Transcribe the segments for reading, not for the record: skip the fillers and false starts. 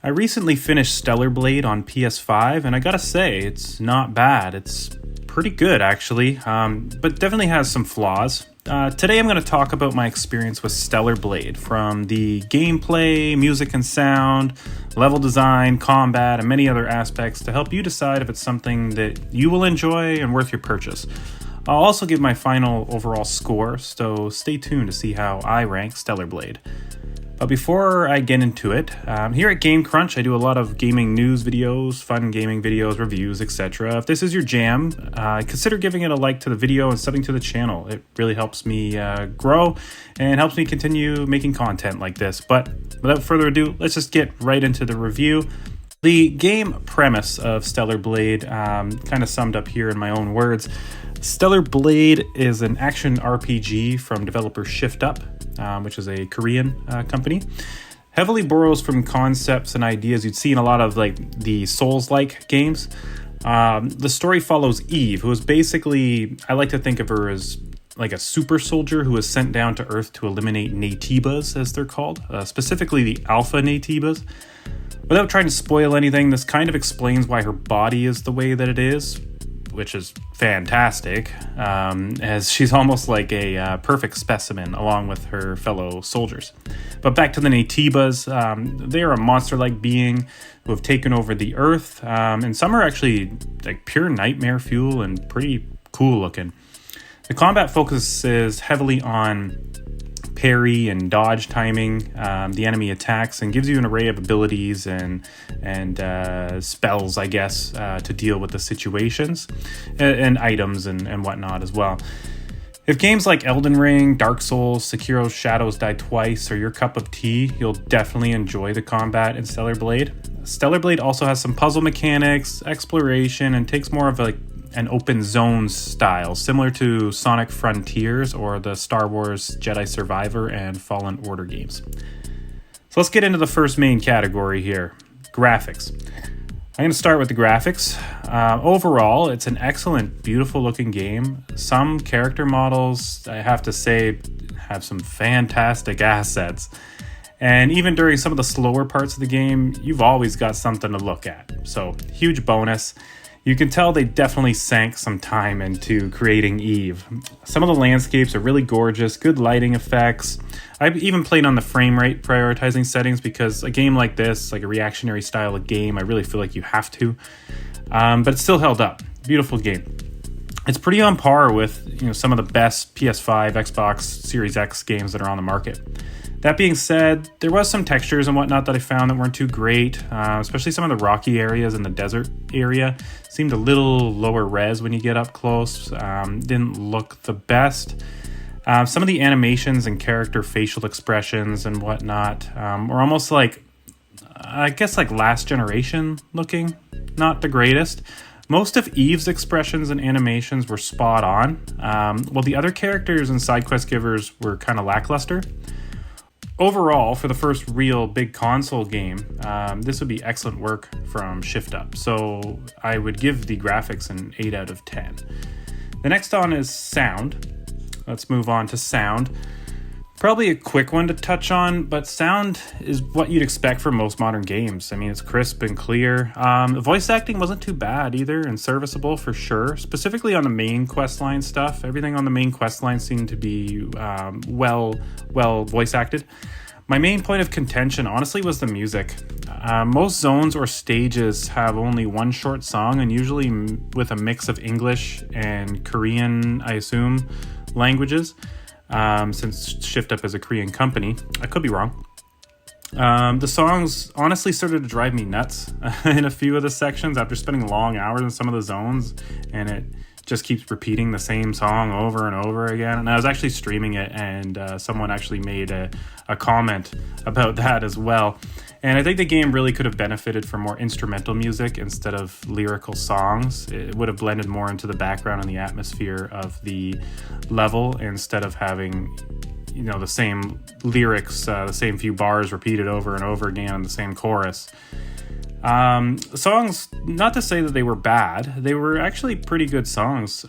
I recently finished Stellar Blade on PS5, and I gotta say, it's not bad. It's pretty good, actually, but definitely has some flaws. Today I'm going to talk about my experience with Stellar Blade, from the gameplay, music and sound, level design, combat, and many other aspects to help you decide if it's something that you will enjoy and worth your purchase. I'll also give my final overall score, so stay tuned to see how I rank Stellar Blade. But before I get into it, here at Game Crunch, I do a lot of gaming news videos, fun gaming videos, reviews, etc. If this is your jam, consider giving it a like to the video and subbing to the channel. It really helps me grow and helps me continue making content like this. But without further ado, let's just get right into the review. The game premise of Stellar Blade, kind of summed up here in my own words. Stellar Blade is an action RPG from developer Shift Up, which is a Korean company. Heavily borrows from concepts and ideas you'd see in a lot of like the Souls-like games. The story follows Eve, who is basically, I like to think of her as like a super soldier who is sent down to Earth to eliminate Naytibas, as they're called, specifically the Alpha Naytibas. Without trying to spoil anything, this kind of explains why her body is the way that it is, which is fantastic, as she's almost like a perfect specimen along with her fellow soldiers. But back to the Naytibas, they are a monster-like being who have taken over the Earth, and some are actually like pure nightmare fuel and pretty cool looking. The combat focuses heavily on parry and dodge timing the enemy attacks, and gives you an array of abilities and spells, I guess, to deal with the situations and items and whatnot as well. If games like Elden Ring, Dark Souls, Sekiro's Shadows Die Twice are your cup of tea, you'll definitely enjoy the combat in Stellar Blade. Stellar Blade also has some puzzle mechanics, exploration, and takes more of an open zone style, similar to Sonic Frontiers or the Star Wars Jedi Survivor and Fallen Order games. So let's get into the first main category here, graphics. I'm going to start with the graphics. Overall, it's an excellent, beautiful looking game. Some character models, I have to say, have some fantastic assets. And even during some of the slower parts of the game, you've always got something to look at. So, huge bonus. You can tell they definitely sank some time into creating Eve. Some of the landscapes are really gorgeous, good lighting effects. I've even played on the frame rate prioritizing settings because a game like this, like a reactionary style of game, I really feel like you have to. But it still held up. Beautiful game. It's pretty on par with some of the best PS5, Xbox Series X games that are on the market. That being said, there was some textures and whatnot that I found that weren't too great, especially some of the rocky areas in the desert area. Seemed a little lower res when you get up close. Didn't look the best. Some of the animations and character facial expressions and whatnot were almost like, I guess, like last generation looking. Not the greatest. Most of Eve's expressions and animations were spot on, while the other characters and side quest givers were kind of lackluster. Overall, for the first real big console game, this would be excellent work from Shift Up, so I would give the graphics an 8 out of 10. The next on is sound. Let's move on to sound. Probably a quick one to touch on, but sound is what you'd expect from most modern games. I mean, it's crisp and clear. The voice acting wasn't too bad either, and serviceable for sure. Specifically on the main questline stuff, everything on the main questline seemed to be well voice acted. My main point of contention, honestly, was the music. Most zones or stages have only one short song, and usually with a mix of English and Korean, I assume, languages. Since Shift Up is a Korean company. I could be wrong. The songs honestly started to drive me nuts in a few of the sections after spending long hours in some of the zones, and it just keeps repeating the same song over and over again. And I was actually streaming it, and someone actually made a comment about that as well. And I think the game really could have benefited from more instrumental music instead of lyrical songs. It would have blended more into the background and the atmosphere of the level instead of having, the same lyrics, the same few bars repeated over and over again in the same chorus. Songs, not to say that they were bad, they were actually pretty good songs.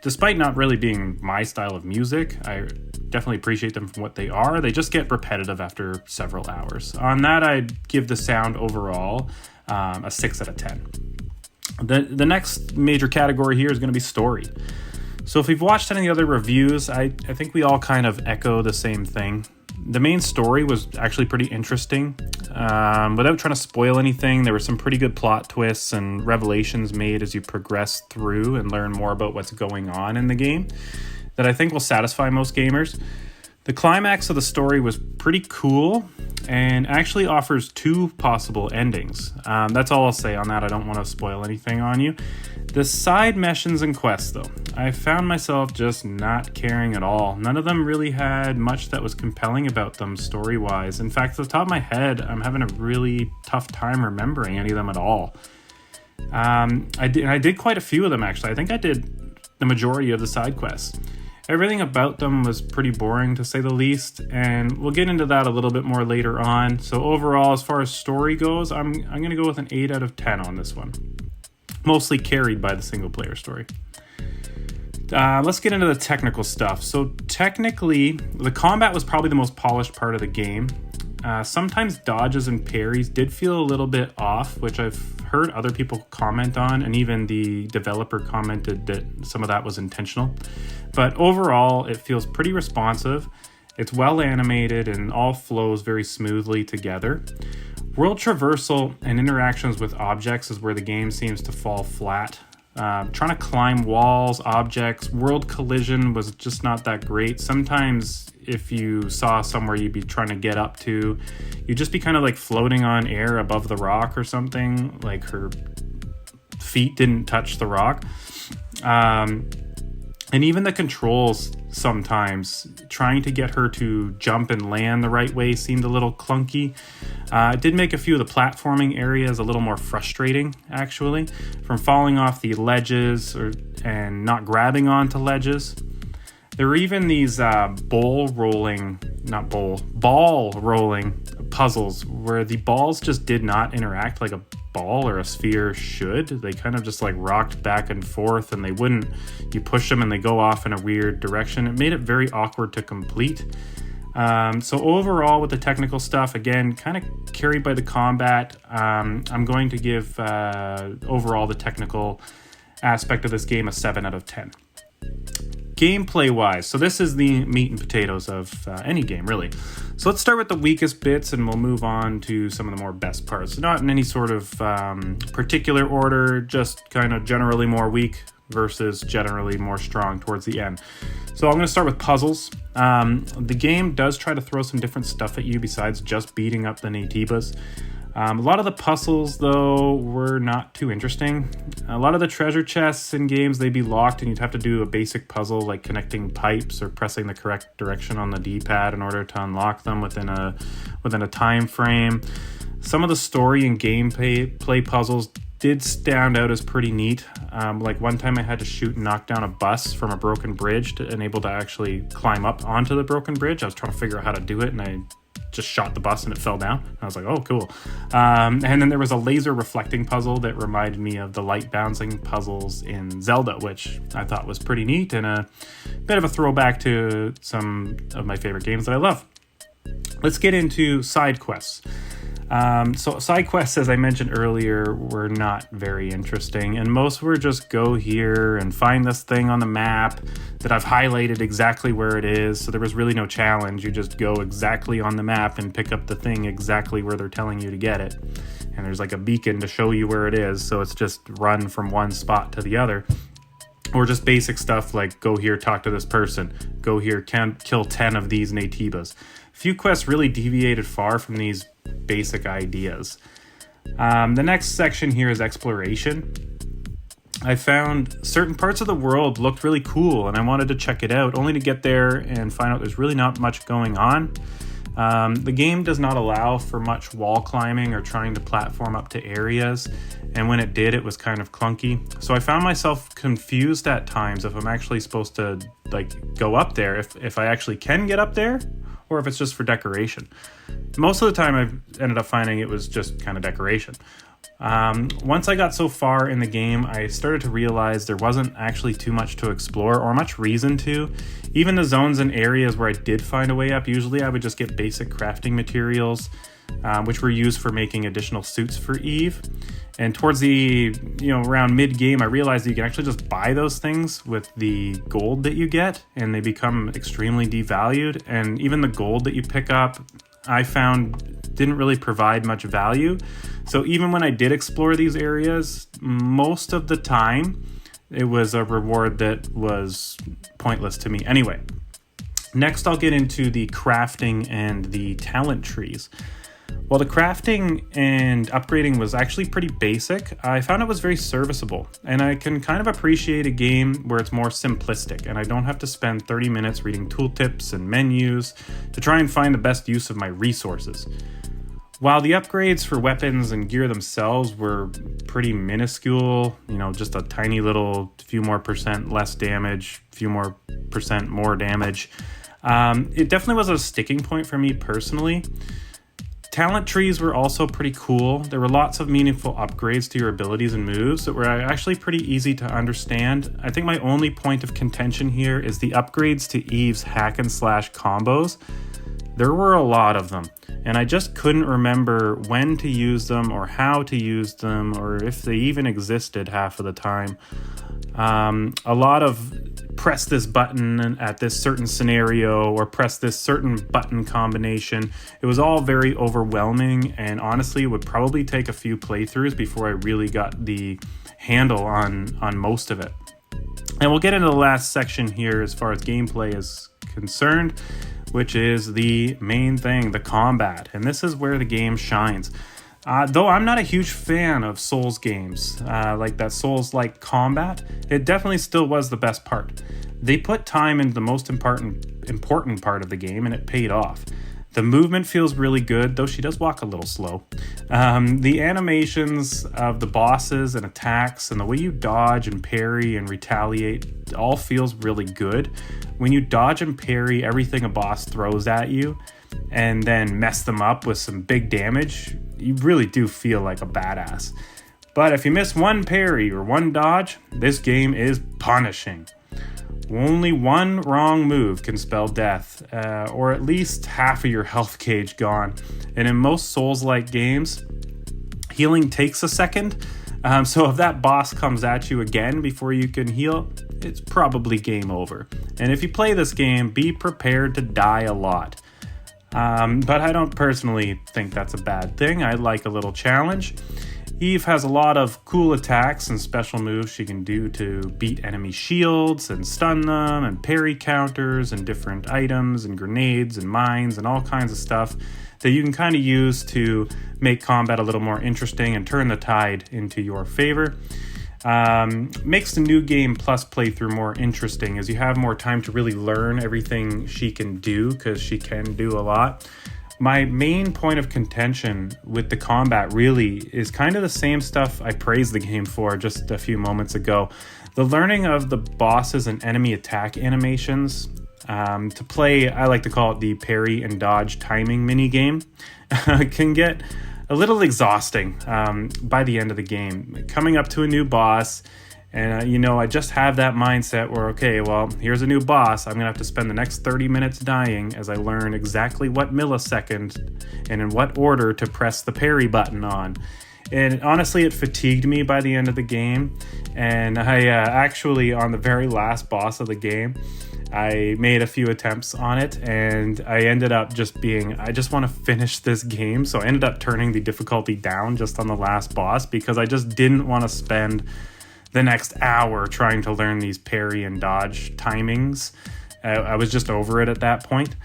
Despite not really being my style of music, I definitely appreciate them for what they are. They just get repetitive after several hours. On that, I'd give the sound overall a 6 out of 10. The next major category here is going to be story. So if we've watched any other reviews, I think we all kind of echo the same thing. The main story was actually pretty interesting. Without trying to spoil anything, there were some pretty good plot twists and revelations made as you progress through and learn more about what's going on in the game that I think will satisfy most gamers. The climax of the story was pretty cool and actually offers 2 possible endings. That's all I'll say on that. I don't want to spoil anything on you. The side missions and quests, though, I found myself just not caring at all. None of them really had much that was compelling about them story-wise. In fact, off the top of my head, I'm having a really tough time remembering any of them at all. I did quite a few of them, actually. I think I did the majority of the side quests. Everything about them was pretty boring, to say the least, and we'll get into that a little bit more later on. So overall, as far as story goes, I'm going to go with an 8 out of 10 on this one. Mostly carried by the single-player story. Let's get into the technical stuff. So technically, the combat was probably the most polished part of the game. Sometimes dodges and parries did feel a little bit off, which I've heard other people comment on, and even the developer commented that some of that was intentional. But overall, it feels pretty responsive. It's well animated and all flows very smoothly together. World traversal and interactions with objects is where the game seems to fall flat. Trying to climb walls, objects, world collision was just not that great. Sometimes if you saw somewhere you'd be trying to get up to, you'd just be kind of like floating on air above the rock or something, like her feet didn't touch the rock. And even the controls sometimes, trying to get her to jump and land the right way seemed a little clunky. It did make a few of the platforming areas a little more frustrating, actually, from falling off the ledges and not grabbing onto ledges. There were even these ball rolling puzzles where the balls just did not interact like a ball or a sphere should. They kind of just like rocked back and forth, and you push them and they go off in a weird direction. It made it very awkward to complete. So overall, with the technical stuff, again, kind of carried by the combat, I'm going to give overall the technical aspect of this game a 7 out of 10. Gameplay wise, so this is the meat and potatoes of any game, really. So let's start with the weakest bits and we'll move on to some of the more best parts. Not in any sort of particular order, just kind of generally more weak versus generally more strong towards the end. So I'm going to start with puzzles. The game does try to throw some different stuff at you besides just beating up the Naytibas. A lot of the puzzles, though, were not too interesting. A lot of the treasure chests in games, they'd be locked and you'd have to do a basic puzzle like connecting pipes or pressing the correct direction on the D-pad in order to unlock them within a time frame. Some of the story and gameplay puzzles did stand out as pretty neat. Like one time I had to shoot and knock down a bus from a broken bridge to enable to actually climb up onto the broken bridge. I was trying to figure out how to do it, and I just shot the bus and it fell down. I was like, oh, cool. And then there was a laser reflecting puzzle that reminded me of the light bouncing puzzles in Zelda, which I thought was pretty neat and a bit of a throwback to some of my favorite games that I love. Let's get into side quests. So side quests, as I mentioned earlier, were not very interesting, and most were just go here and find this thing on the map that I've highlighted exactly where it is. So there was really no challenge. You just go exactly on the map and pick up the thing exactly where they're telling you to get it. And there's like a beacon to show you where it is. So it's just run from one spot to the other. Or just basic stuff like go here, talk to this person. Go here, kill 10 of these Naytibas. Few quests really deviated far from these basic ideas. The next section here is exploration. I found certain parts of the world looked really cool and I wanted to check it out, only to get there and find out there's really not much going on. The game does not allow for much wall climbing or trying to platform up to areas, and when it did, it was kind of clunky. So I found myself confused at times if I'm actually supposed to like go up there, if I actually can get up there, or if it's just for decoration. Most of the time I've ended up finding it was just kind of decoration. Once I got so far in the game, I started to realize there wasn't actually too much to explore or much reason to. Even the zones and areas where I did find a way up, usually I would just get basic crafting materials, which were used for making additional suits for Eve. And towards the, around mid-game, I realized that you can actually just buy those things with the gold that you get, and they become extremely devalued. And even the gold that you pick up, I found didn't really provide much value. So even when I did explore these areas, most of the time, it was a reward that was pointless to me. Anyway, next I'll get into the crafting and the talent trees. While the crafting and upgrading was actually pretty basic, I found it was very serviceable, and I can kind of appreciate a game where it's more simplistic and I don't have to spend 30 minutes reading tooltips and menus to try and find the best use of my resources. While the upgrades for weapons and gear themselves were pretty minuscule, just a tiny little few more percent less damage, few more percent more damage, it definitely was a sticking point for me personally. Talent trees were also pretty cool. There were lots of meaningful upgrades to your abilities and moves that were actually pretty easy to understand. I think my only point of contention here is the upgrades to Eve's hack and slash combos. There were a lot of them, and I just couldn't remember when to use them or how to use them or if they even existed half of the time. A lot of press this button at this certain scenario or press this certain button combination. It was all very overwhelming, and honestly it would probably take a few playthroughs before I really got the handle on most of it. And we'll get into the last section here as far as gameplay is concerned, which is the main thing, the combat. And this is where the game shines. Though I'm not a huge fan of Souls games, like that Souls-like combat, it definitely still was the best part. They put time into the most important part of the game, and it paid off. The movement feels really good, though she does walk a little slow. The animations of the bosses and attacks and the way you dodge and parry and retaliate all feels really good. When you dodge and parry everything a boss throws at you and then mess them up with some big damage, you really do feel like a badass. But if you miss one parry or one dodge, this game is punishing. Only one wrong move can spell death, or at least half of your health gauge gone. And in most Souls-like games, healing takes a second. So if that boss comes at you again before you can heal, it's probably game over. And if you play this game, be prepared to die a lot. But I don't personally think that's a bad thing. I like a little challenge. Eve has a lot of cool attacks and special moves she can do to beat enemy shields and stun them, and parry counters and different items and grenades and mines and all kinds of stuff that you can kind of use to make combat a little more interesting and turn the tide into your favor. Makes the New Game Plus playthrough more interesting as you have more time to really learn everything she can do, because she can do a lot. My main point of contention with the combat really is kind of the same stuff I praised the game for just a few moments ago. The learning of the bosses and enemy attack animations. To play, I like to call it the parry and dodge timing minigame, can get a little exhausting by the end of the game. Coming up to a new boss, and I just have that mindset where, okay, well, here's a new boss. I'm gonna have to spend the next 30 minutes dying as I learn exactly what millisecond and in what order to press the parry button on. And honestly, it fatigued me by the end of the game. And I actually, on the very last boss of the game, I made a few attempts on it, and I ended up I just want to finish this game. So I ended up turning the difficulty down just on the last boss because I just didn't want to spend the next hour trying to learn these parry and dodge timings. I was just over it at that point.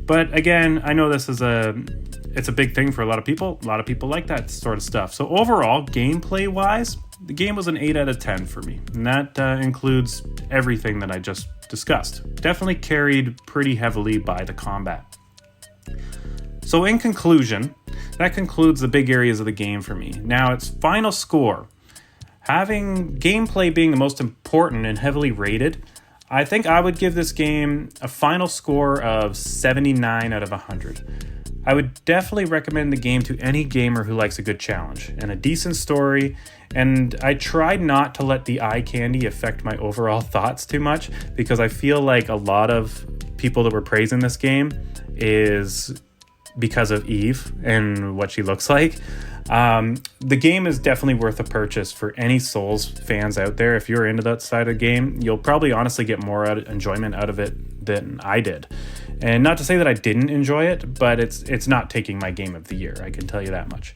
But again, I know this is it's a big thing for a lot of people. A lot of people like that sort of stuff. So overall, gameplay-wise, the game was an 8 out of 10 for me. And that includes everything that I just discussed. Definitely carried pretty heavily by the combat. So in conclusion, that concludes the big areas of the game for me. Now, its final score. Having gameplay being the most important and heavily rated, I think I would give this game a final score of 79 out of 100. I would definitely recommend the game to any gamer who likes a good challenge and a decent story, and I tried not to let the eye candy affect my overall thoughts too much, because I feel like a lot of people that were praising this game is because of Eve and what she looks like. The game is definitely worth a purchase for any Souls fans out there. If you're into that side of the game, you'll probably honestly get more enjoyment out of it than I did. And not to say that I didn't enjoy it, but it's not taking my game of the year, I can tell you that much.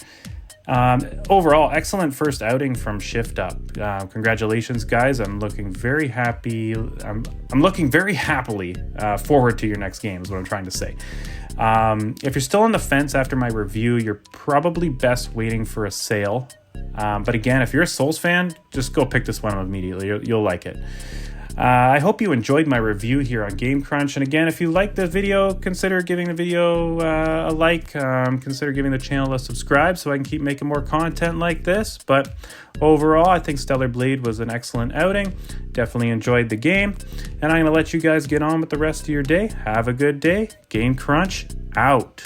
Overall, excellent first outing from Shift Up. Congratulations, guys. I'm looking very happy. I'm looking very happily forward to your next game is what I'm trying to say. If you're still on the fence after my review, you're probably best waiting for a sale. But again, if you're a Souls fan, just go pick this one up immediately. You'll like it. I hope you enjoyed my review here on Game Crunch. And again, if you liked the video, consider giving the video a like. Consider giving the channel a subscribe so I can keep making more content like this. But overall, I think Stellar Blade was an excellent outing. Definitely enjoyed the game. And I'm going to let you guys get on with the rest of your day. Have a good day. Game Crunch out.